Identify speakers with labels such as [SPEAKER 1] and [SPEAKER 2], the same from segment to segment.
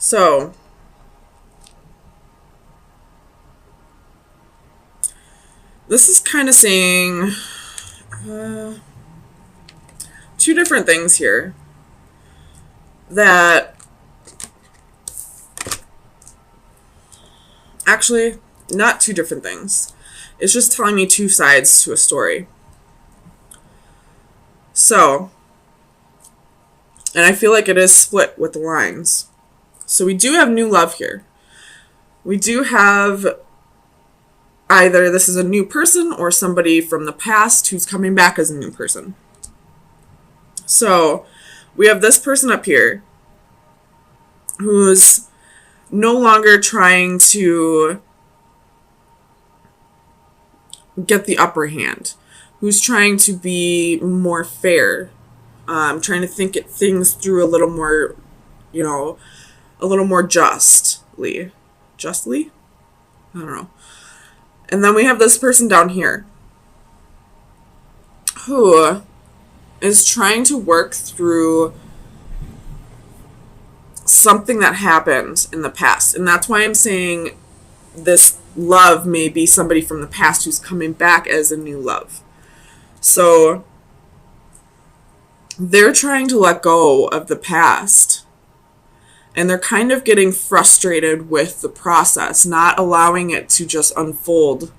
[SPEAKER 1] So, this is kind of saying two different things here. That actually, not two different things. It's just telling me two sides to a story. So, and I feel like it is split with the lines. So we do have new love here. We do have either this is a new person or somebody from the past who's coming back as a new person. So we have this person up here who's no longer trying to get the upper hand, who's trying to be more fair, trying to think things through a little more, a little more justly. Justly? I don't know. And then we have this person down here who is trying to work through something that happened in the past. And that's why I'm saying this love may be somebody from the past who's coming back as a new love. So they're trying to let go of the past. And they're kind of getting frustrated with the process, not allowing it to just unfold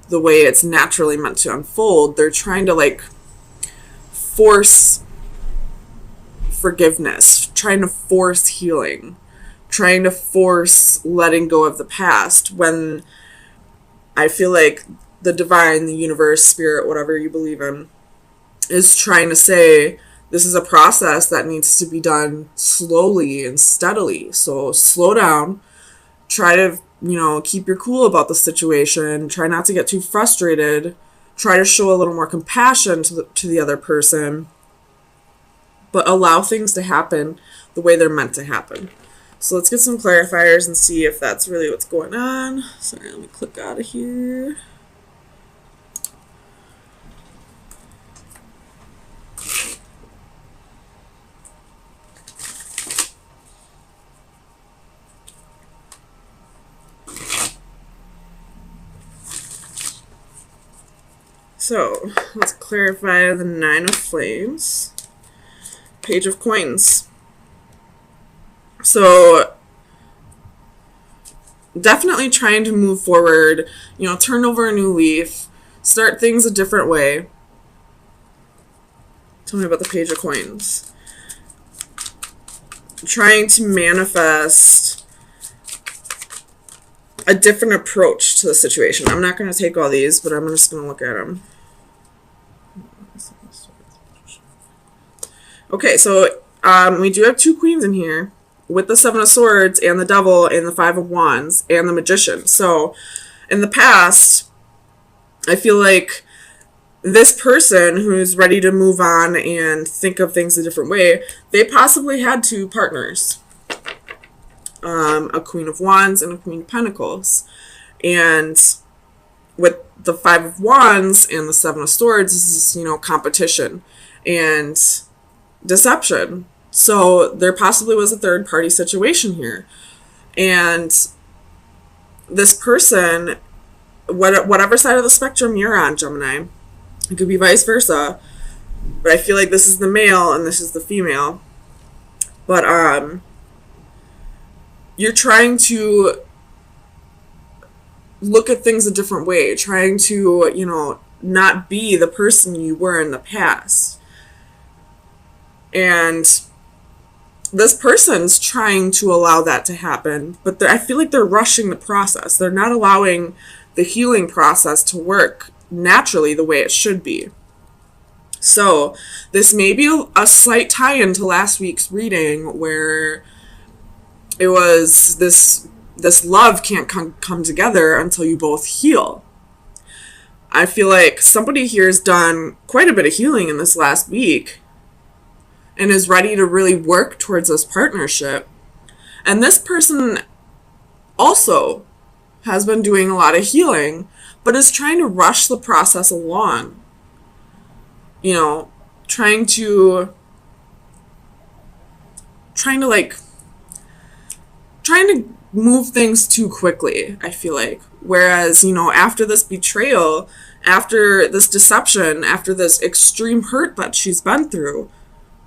[SPEAKER 1] the way it's naturally meant to unfold. They're trying to force forgiveness, trying to force healing, trying to force letting go of the past, when I feel like the divine, the universe, spirit, whatever you believe in, is trying to say this is a process that needs to be done slowly and steadily. So slow down, try to, keep your cool about the situation, try not to get too frustrated, try to show a little more compassion to the other person, but allow things to happen the way they're meant to happen. So let's get some clarifiers and see if that's really what's going on. Sorry, let me click out of here. So let's clarify the Nine of Flames, Page of Coins. So definitely trying to move forward, turn over a new leaf, start things a different way. Tell me about the Page of Coins. Trying to manifest a different approach to the situation. I'm not going to take all these, but I'm just going to look at them. Okay, so we do have two queens in here with the Seven of Swords and the Devil and the Five of Wands and the Magician. So in the past, I feel like this person who's ready to move on and think of things a different way, they possibly had two partners. A Queen of Wands and a Queen of Pentacles. And with the Five of Wands and the Seven of Swords, this is, competition and deception. So there possibly was a third party situation here. And this person, whatever side of the spectrum you're on, Gemini, it could be vice versa, but I feel like this is the male and this is the female. But you're trying to look at things a different way, trying to, not be the person you were in the past. And this person's trying to allow that to happen, but I feel like they're rushing the process. They're not allowing the healing process to work naturally the way it should be. So this may be a slight tie-in to last week's reading, where it was this love can't come together until you both heal. I feel like somebody here has done quite a bit of healing in this last week and is ready to really work towards this partnership. And this person also has been doing a lot of healing, but is trying to rush the process along. Trying to trying to move things too quickly, I feel like. Whereas, after this betrayal, after this deception, after this extreme hurt that she's been through,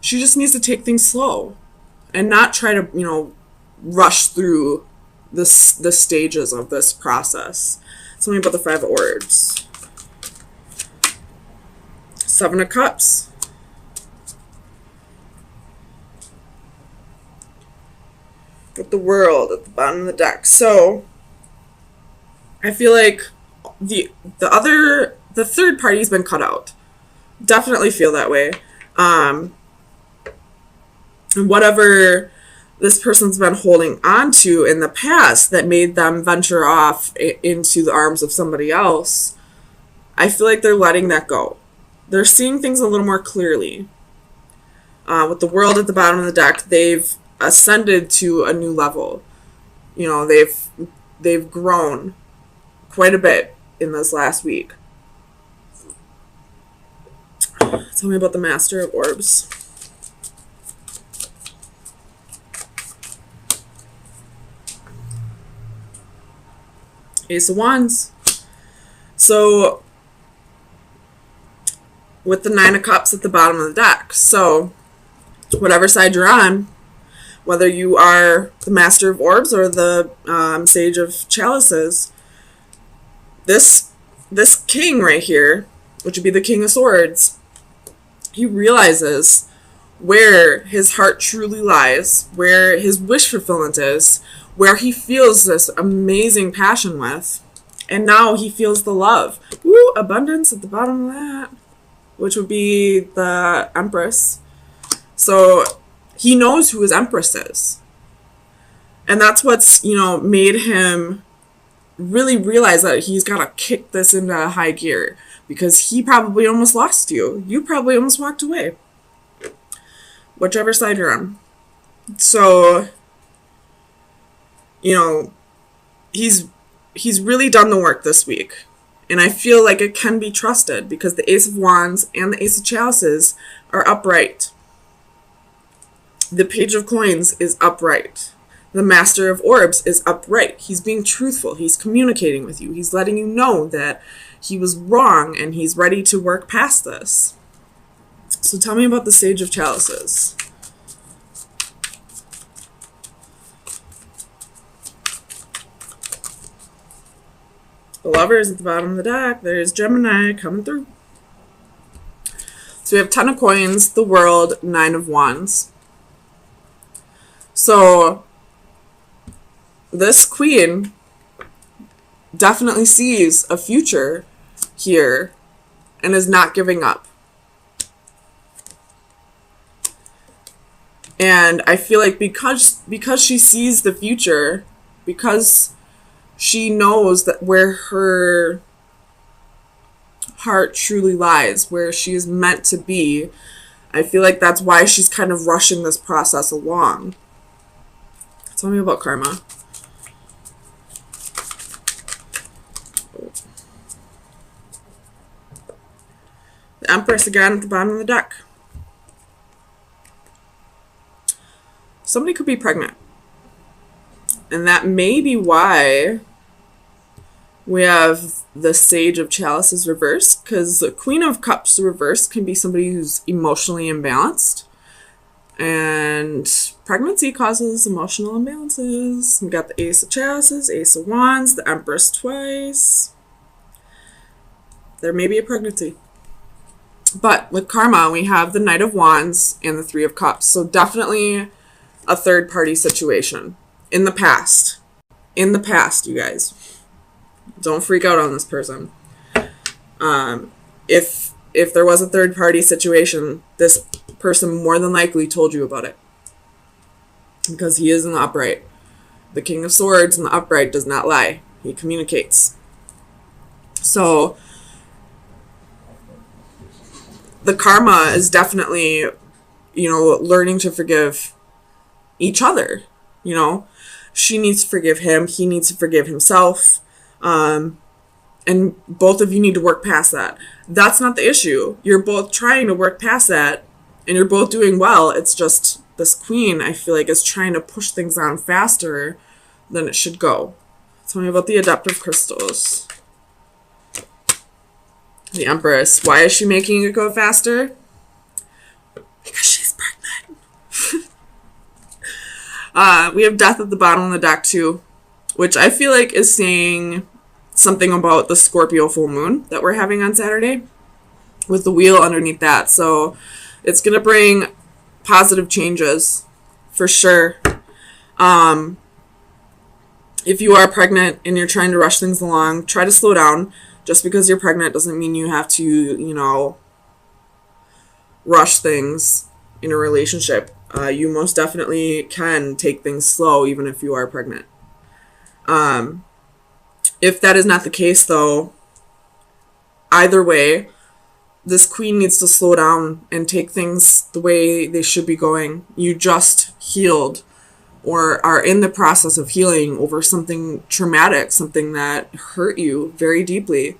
[SPEAKER 1] she just needs to take things slow and not try to, rush through the stages of this process. Tell me about the 5 of Orbs. 7 of Cups. With the World at the bottom of the deck. So I feel like the third party's been cut out. Definitely feel that way. And whatever this person's been holding on to in the past that made them venture off into the arms of somebody else, I feel like they're letting that go. They're seeing things a little more clearly. With the World at the bottom of the deck, they've ascended to a new level. They've grown quite a bit in this last week. Tell me about the Master of Orbs. Ace of Wands. So with the 9 of Cups at the bottom of the deck. So whatever side you're on, whether you are the Master of Orbs or the Sage of Chalices, this king right here, which would be the King of Swords, he realizes where his heart truly lies, where his wish fulfillment is, where he feels this amazing passion with, and now he feels the love. Woo, abundance at the bottom of that, which would be the Empress. So he knows who his Empress is. And that's what's, made him really realize that he's got to kick this into high gear, because he probably almost lost you. You probably almost walked away. Whichever side you're on. So, he's really done the work this week. And I feel like it can be trusted because the Ace of Wands and the Ace of Chalices are upright. The Page of Coins is upright. The Master of Orbs is upright. He's being truthful. He's communicating with you. He's letting you know that he was wrong and he's ready to work past this. So tell me about the Sage of Chalices. The Lovers at the bottom of the deck. There's Gemini coming through. So we have 10 of Coins, the World, 9 of Wands. So this queen definitely sees a future here and is not giving up. And I feel like because she sees the future, because she knows that where her heart truly lies, where she is meant to be, I feel like that's why she's kind of rushing this process along. Tell me about karma. The Empress again at the bottom of the deck. Somebody could be pregnant. And that may be why we have the Sage of Chalices reversed, because the Queen of Cups reversed can be somebody who's emotionally imbalanced. And pregnancy causes emotional imbalances. We got the Ace of Chalices, Ace of Wands, the Empress twice. There may be a pregnancy. But with karma, we have the Knight of Wands and the Three of Cups. So definitely a third party situation. In the past. In the past, you guys. Don't freak out on this person. If there was a third party situation, this person more than likely told you about it. Because he is in the upright. The King of Swords in the upright does not lie. He communicates. So the karma is definitely, learning to forgive each other. She needs to forgive him. He needs to forgive himself. And both of you need to work past that. That's not the issue. You're both trying to work past that, and you're both doing well. It's just this queen, I feel like, is trying to push things on faster then it should go. Tell me about the adaptive crystals. The Empress. Why is she making it go faster? Because she's pregnant. We have Death at the bottom of the deck too, which I feel like is saying something about the Scorpio full moon that we're having on Saturday with the wheel underneath that. So it's going to bring positive changes for sure. If you are pregnant and you're trying to rush things along, try to slow down. Just because you're pregnant doesn't mean you have to, you know, rush things in a relationship. You most definitely can take things slow even if you are pregnant. If that is not the case, though, either way, this queen needs to slow down and take things the way they should be going. You just healed or are in the process of healing over something traumatic, something that hurt you very deeply.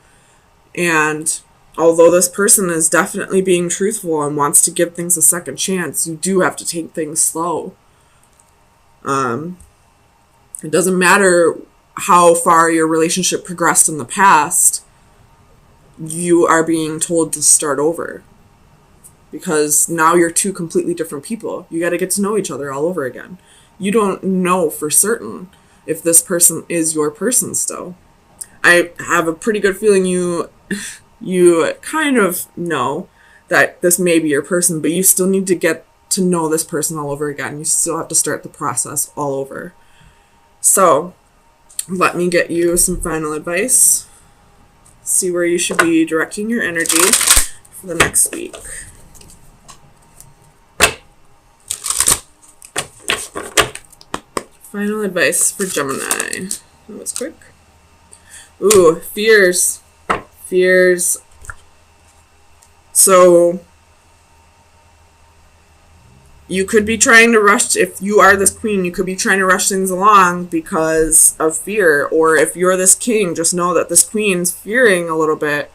[SPEAKER 1] And although this person is definitely being truthful and wants to give things a second chance, you do have to take things slow. It doesn't matter how far your relationship progressed in the past. You are being told to start over. Because now you're two completely different people. You got to get to know each other all over again. You don't know for certain if this person is your person still. I have a pretty good feeling you kind of know that this may be your person, but you still need to get to know this person all over again. You still have to start the process all over. So, let me get you some final advice. See where you should be directing your energy for the next week. Final advice for Gemini. That was quick. Ooh, fears. Fears. So, you could be trying to rush, if you are this queen, you could be trying to rush things along because of fear. Or if you're this king, just know that this queen's fearing a little bit,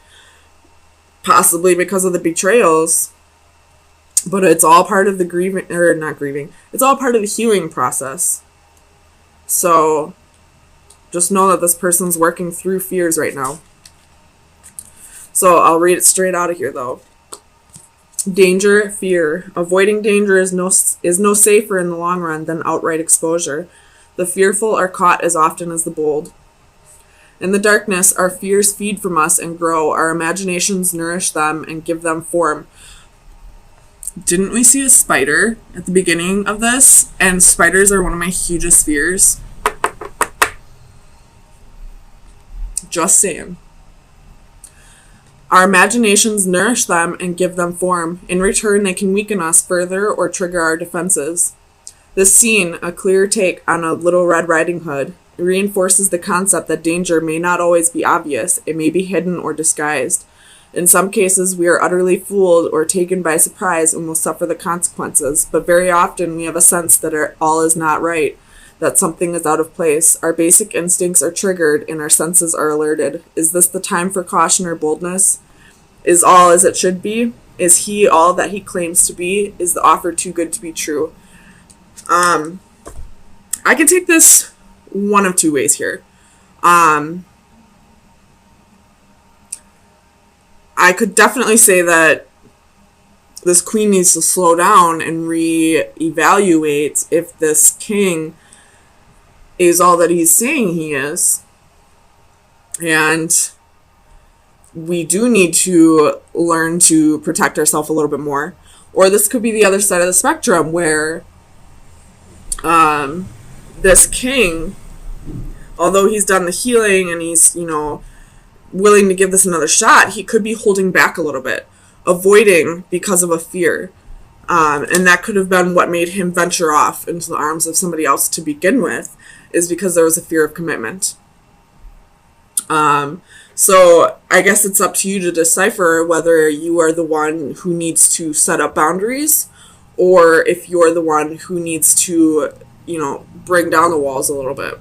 [SPEAKER 1] possibly because of the betrayals. But it's all part of the grieving, or not grieving, it's all part of the healing process. So, just know that this person's working through fears right now. So, I'll read it straight out of here, though. Danger, fear. Avoiding danger is no safer in the long run than outright exposure. The fearful are caught as often as the bold. In the darkness, our fears feed from us and grow. Our imaginations nourish them and give them form. Didn't we see a spider at the beginning of this? And spiders are one of my hugest fears. Just saying. Our imaginations nourish them and give them form. In return, they can weaken us further or trigger our defenses. This scene, a clear take on a Little Red Riding Hood, reinforces the concept that danger may not always be obvious. It may be hidden or disguised. In some cases, we are utterly fooled or taken by surprise and will suffer the consequences, but very often we have a sense that all is not right, that something is out of place. Our basic instincts are triggered and our senses are alerted. Is this the time for caution or boldness? Is all as it should be? Is he all that he claims to be? Is the offer too good to be true? I can take this one of two ways here. I could definitely say that this queen needs to slow down and reevaluate if this king is all that he's saying he is. And we do need to learn to protect ourselves a little bit more. Or this could be the other side of the spectrum where this king, although he's done the healing and he's, willing to give this another shot, he could be holding back a little bit, avoiding because of a fear. And that could have been what made him venture off into the arms of somebody else to begin with, is because there was a fear of commitment. So I guess it's up to you to decipher whether you are the one who needs to set up boundaries or if you're the one who needs to, bring down the walls a little bit.